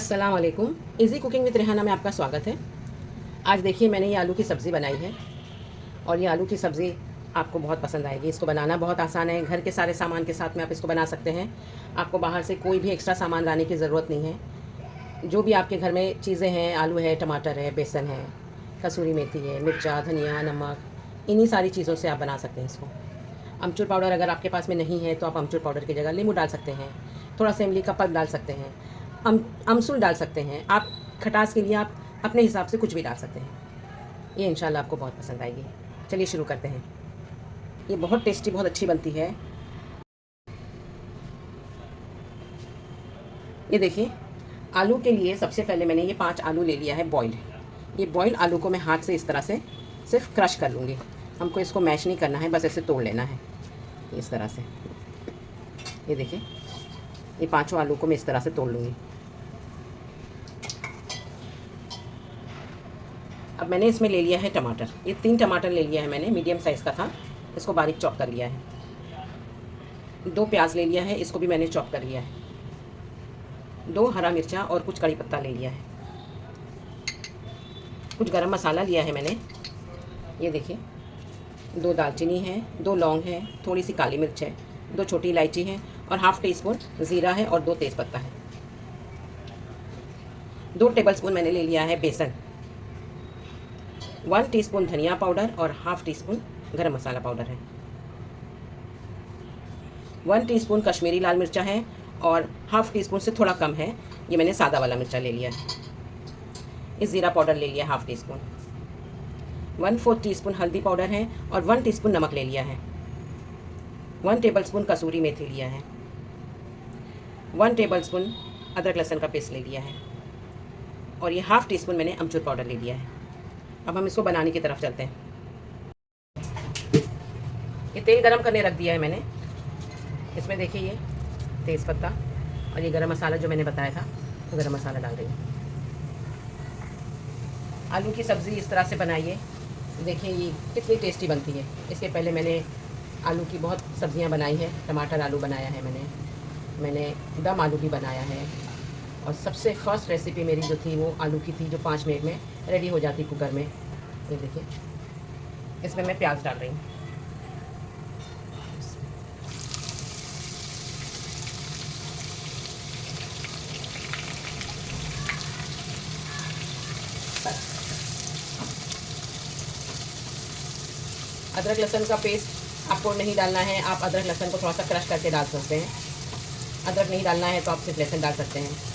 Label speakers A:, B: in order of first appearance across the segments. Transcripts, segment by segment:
A: अस्सलाम वालेकुम। Easy cooking with Rehana में आपका स्वागत है। आज देखिए मैंने ये आलू की सब्ज़ी बनाई है और ये आलू की सब्ज़ी आपको बहुत पसंद आएगी। इसको बनाना बहुत आसान है, घर के सारे सामान के साथ में आप इसको बना सकते हैं। आपको बाहर से कोई भी एक्स्ट्रा सामान लाने की ज़रूरत नहीं है। जो भी आपके घर में चीज़ें हैं, आलू है, टमाटर है, बेसन है, कसूरी मेथी है, मिर्चा, धनिया, नमक, इन्हीं सारी चीज़ों से आप बना सकते हैं इसको। अमचूर पाउडर अगर आपके पास में नहीं है तो आप अमचूर पाउडर की जगह नींबू डाल सकते हैं, थोड़ा सा इमली का पल्प डाल सकते हैं, अमसूल डाल सकते हैं। आप खटास के लिए आप अपने हिसाब से कुछ भी डाल सकते हैं। ये इंशाल्लाह आपको बहुत पसंद आएगी। चलिए शुरू करते हैं। ये बहुत टेस्टी, बहुत अच्छी बनती है। ये देखिए, आलू के लिए सबसे पहले मैंने ये 5 आलू ले लिया है बॉइल्ड। ये बॉइल्ड आलू को मैं हाथ से इस तरह से सिर्फ क्रश कर लूँगी। हमको इसको मैश नहीं करना है, बस ऐसे तोड़ लेना है इस तरह से। ये देखिए, ये 5 आलू को मैं इस तरह से तोड़ लूँगी। अब मैंने इसमें ले लिया है टमाटर। ये 3 टमाटर ले लिया है मैंने, मीडियम साइज़ का था, इसको बारीक चॉप कर लिया है। 2 प्याज ले लिया है, इसको भी मैंने चॉप कर लिया है। 2 हरा मिर्चा और कुछ कड़ी पत्ता ले लिया है। कुछ गरम मसाला लिया है मैंने, ये देखिए। 2 दालचीनी है, 2 लौंग है, थोड़ी सी काली मिर्च है, 2 छोटी इलायची है और हाफ़ टी स्पून ज़ीरा है और 2 तेज़पत्ता है। 2 टेबलस्पून मैंने ले लिया है बेसन, 1 टीस्पून धनिया पाउडर और हाफ़ टी स्पून गरम मसाला पाउडर है। 1 टीस्पून कश्मीरी लाल मिर्चा है और हाफ़ टी स्पून से थोड़ा कम है, ये मैंने सादा वाला मिर्चा ले लिया है। इस ज़ीरा पाउडर ले लिया हाफ़ टी स्पून। 1/4 टीस्पून हल्दी पाउडर है और 1 टीस्पून नमक ले लिया है। 1 टेबलस्पून कसूरी मेथी लिया है। 1 टेबलस्पून अदरक लहसुन का पेस्ट ले लिया है और ये हाफ़ टी स्पून मैंने अमचूर पाउडर ले लिया है। अब हम इसको बनाने की तरफ चलते हैं। ये तेल गरम करने रख दिया है मैंने। इसमें देखिए ये तेज़पत्ता और ये गरम मसाला जो मैंने बताया था, वो गरम मसाला डाल रही हूँ। आलू की सब्ज़ी इस तरह से बनाइए, देखिए ये कितनी टेस्टी बनती है। इसके पहले मैंने आलू की बहुत सब्ज़ियाँ बनाई है। टमाटर आलू बनाया है मैंने दम आलू भी बनाया है और सबसे फर्स्ट रेसिपी मेरी जो थी वो आलू की थी, जो 5 मिनट में रेडी हो जाती कुकर में। ये देखिए, इसमें मैं प्याज डाल रही हूँ। अदरक लहसुन का पेस्ट आपको नहीं डालना है, आप अदरक लहसुन को थोड़ा सा क्रश करके डाल सकते हैं। अदरक नहीं डालना है तो आप सिर्फ लहसुन डाल सकते हैं।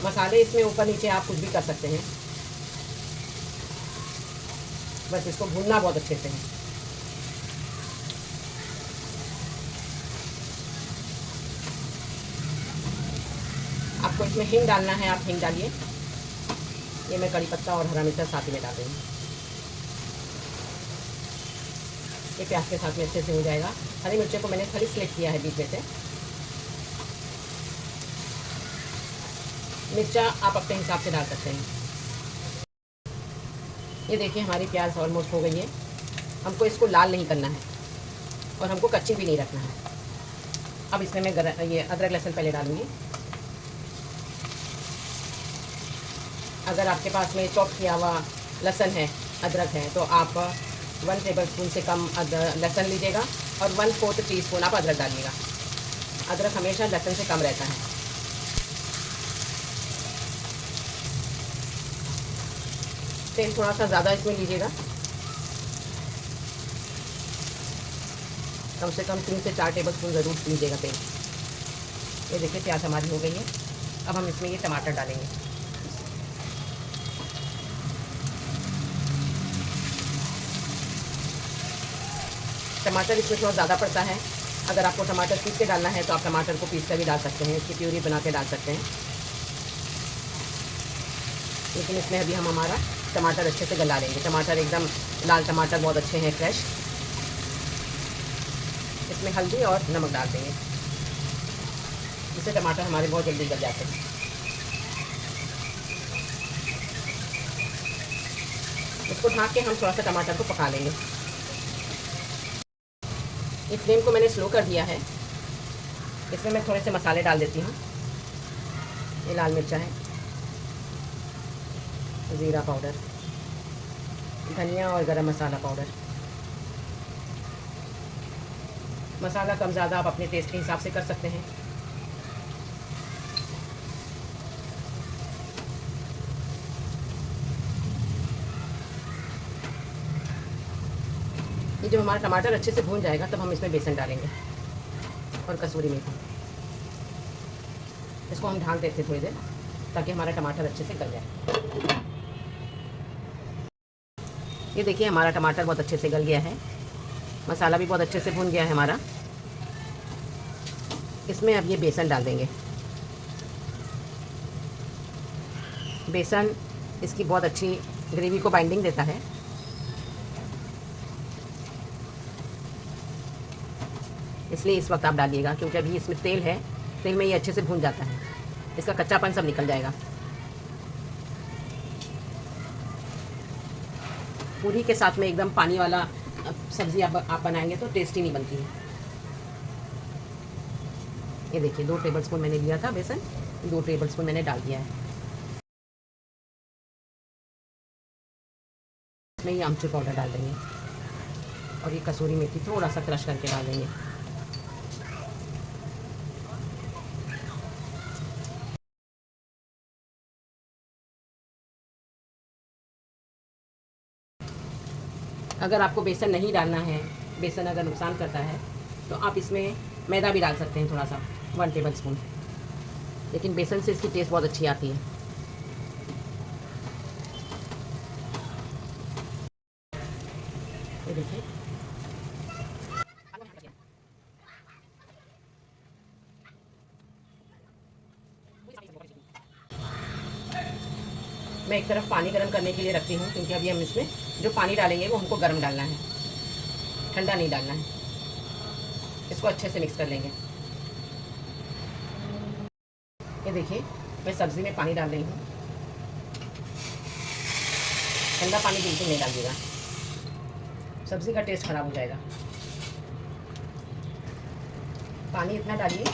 A: मसाले इसमें ऊपर नीचे आप कुछ भी कर सकते हैं, बस इसको भूनना बहुत अच्छे से है। आपको इसमें हींग डालना है, आप हींग डालिए। ये मैं कड़ी पत्ता और हरा मिर्चा साथ ही में डाल रही हूँ। ये प्याज के साथ में अच्छे से हो जाएगा। हरी मिर्चों को मैंने खाली स्लिट किया है बीच में से। मिर्चा आप अपने हिसाब से डाल सकते हैं। ये देखिए, हमारी प्याज ऑलमोस्ट हो गई है। हमको इसको लाल नहीं करना है और हमको कच्ची भी नहीं रखना है। अब इसमें मैं ये अदरक लहसुन पहले डालूँगी। अगर आपके पास में चॉप किया हुआ लहसुन है, अदरक है, तो आप 1 टेबलस्पून से कम लहसुन लीजिएगा और 1/4 टीस्पून आप अदरक डालिएगा। अदरक हमेशा लहसुन से कम रहता है। तेल थोड़ा सा ज़्यादा इसमें लीजिएगा, कम से कम 3 से 4 टेबलस्पून ज़रूर लीजिएगा तेल। ये देखिए, प्याज हमारी हो गई है। अब हम इसमें ये टमाटर डालेंगे। टमाटर इसमें थोड़ा ज़्यादा पड़ता है। अगर आपको टमाटर पीस के डालना है तो आप टमाटर को पीस कर भी डाल सकते हैं, इसकी प्यूरी बना के डाल सकते हैं। लेकिन इसमें अभी हम हमारा टमाटर अच्छे से गला लेंगे। टमाटर एकदम लाल टमाटर बहुत अच्छे हैं, फ्रेश। इसमें हल्दी और नमक डाल देंगे, इससे टमाटर हमारे बहुत जल्दी गल जाते हैं। इसको ढक के हम थोड़ा सा टमाटर को पका लेंगे। ये फ्लेम को मैंने स्लो कर दिया है। इसमें मैं थोड़े से मसाले डाल देती हूँ। ये लाल मिर्चा है, ज़ीरा पाउडर, धनिया और गरम मसाला पाउडर। मसाला कम ज़्यादा आप अपने टेस्ट के हिसाब से कर सकते हैं। ये जब हमारा टमाटर अच्छे से भून जाएगा तब हम इसमें बेसन डालेंगे और कसूरी मेथी। इसको हम ढाँक देते थोड़ी देर ताकि हमारा टमाटर अच्छे से गल जाए। ये देखिए हमारा टमाटर बहुत अच्छे से गल गया है, मसाला भी बहुत अच्छे से भून गया है हमारा। इसमें अब ये बेसन डाल देंगे। बेसन इसकी बहुत अच्छी ग्रेवी को बाइंडिंग देता है। इसलिए इस वक्त आप डालिएगा, क्योंकि अभी इसमें तेल है, तेल में ये अच्छे से भून जाता है, इसका कच्चापन सब निकल जाएगा। पूरी के साथ में एकदम पानी वाला सब्ज़ी आप बनाएंगे तो टेस्टी नहीं बनती है। ये देखिए 2 टेबलस्पून मैंने लिया था बेसन, 2 टेबलस्पून मैंने डाल दिया है। इसमें ये आमचूर पाउडर डाल देंगे और ये कसूरी मेथी थोड़ा सा क्रश करके डाल देंगे। अगर आपको बेसन नहीं डालना है, बेसन अगर नुकसान करता है, तो आप इसमें मैदा भी डाल सकते हैं थोड़ा सा, 1 टेबलस्पून। लेकिन बेसन से इसकी टेस्ट बहुत अच्छी आती है। ये देखिए मैं एक तरफ पानी गर्म करने के लिए रखती हूँ, क्योंकि अभी हम इसमें जो पानी डालेंगे वो हमको गर्म डालना है, ठंडा नहीं डालना है। इसको अच्छे से मिक्स कर लेंगे। ये देखिए मैं सब्ज़ी में पानी डाल रही हूँ, ठंडा पानी बिल्कुल नहीं डालिएगा, सब्ज़ी का टेस्ट ख़राब हो जाएगा। पानी इतना डालिए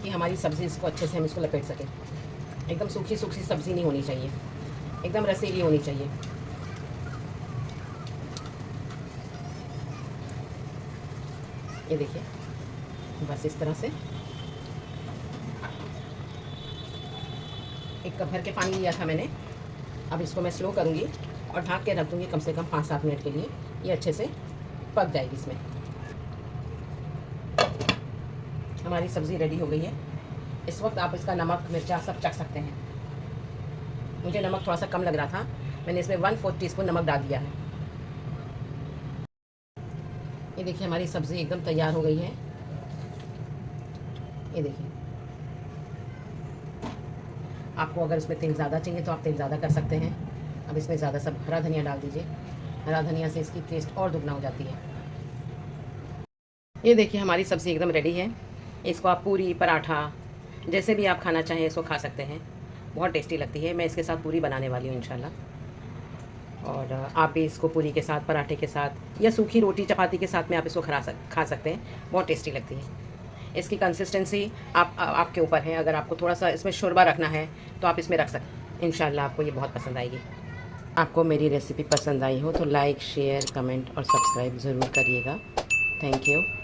A: कि हमारी सब्ज़ी इसको अच्छे से हम इसको लपेट सकें। एकदम सूखी सूखी सब्ज़ी नहीं होनी चाहिए, एकदम रसीली होनी चाहिए। ये देखिए बस इस तरह से। एक कप भर के पानी लिया था मैंने। अब इसको मैं स्लो करूँगी और ढक के रख दूँगी कम से कम 5-7 मिनट के लिए। ये अच्छे से पक जाएगी। इसमें हमारी सब्ज़ी रेडी हो गई है। इस वक्त आप इसका नमक मिर्चा सब चख सकते हैं। मुझे नमक थोड़ा सा कम लग रहा था, मैंने इसमें 1/4 टीस्पून नमक डाल दिया है। ये देखिए हमारी सब्ज़ी एकदम तैयार हो गई है। ये देखिए, आपको अगर इसमें तेल ज़्यादा चाहिए तो आप तेल ज़्यादा कर सकते हैं। अब इसमें ज़्यादा सब हरा धनिया डाल दीजिए। हरा धनिया से इसकी टेस्ट और दुगना हो जाती है। ये देखिए हमारी सब्ज़ी एकदम रेडी है। इसको आप पूरी पराठा जैसे भी आप खाना चाहें इसको खा सकते हैं। बहुत टेस्टी लगती है। मैं इसके साथ पूरी बनाने वाली हूँ इंशाल्लाह। और आप भी इसको पूरी के साथ, पराठे के साथ या सूखी रोटी चपाती के साथ में आप इसको खा सकते हैं। बहुत टेस्टी लगती है। इसकी कंसिस्टेंसी आपके ऊपर है। अगर आपको थोड़ा सा इसमें शोरबा रखना है तो आप इसमें रख सकते हैं। इंशाल्लाह आपको ये बहुत पसंद आएगी। आपको मेरी रेसिपी पसंद आई हो तो लाइक, शेयर, कमेंट और सब्सक्राइब ज़रूर करिएगा। Thank you.